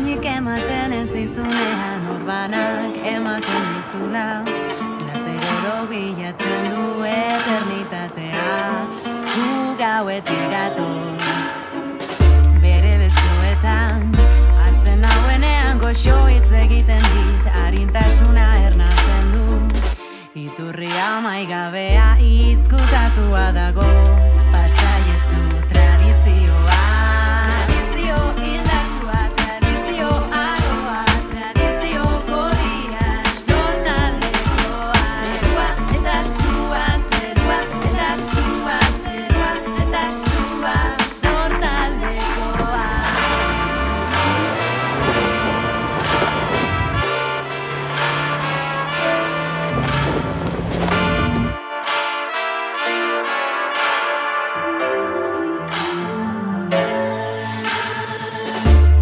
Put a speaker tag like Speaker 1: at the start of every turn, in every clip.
Speaker 1: minik ematen ez dizunean urbanak ematen dizula. Plazer oro bilatzen du eternitatea, gu gauetik gatoz. Bere besoetan, hartzen dauenean goxo hitz egiten dit, arintasuna ernatzen du. Iturria maigabea izkutatua dago, pasaiezu tradizioa. Tradizio indartsua, tradizio aroa, tradizio gorria, sortaldekoa. Zerua eta sua, zerua eta sua, zerua eta sua, sortaldekoa.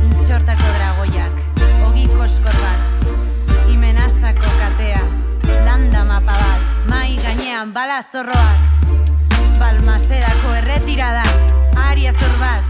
Speaker 1: Intxortako dragoiak, ogi koskor bat, imenasako katea, landa mapa bat, mai gainean bala zorroak, Balmasedako erretirada, aria zor bat,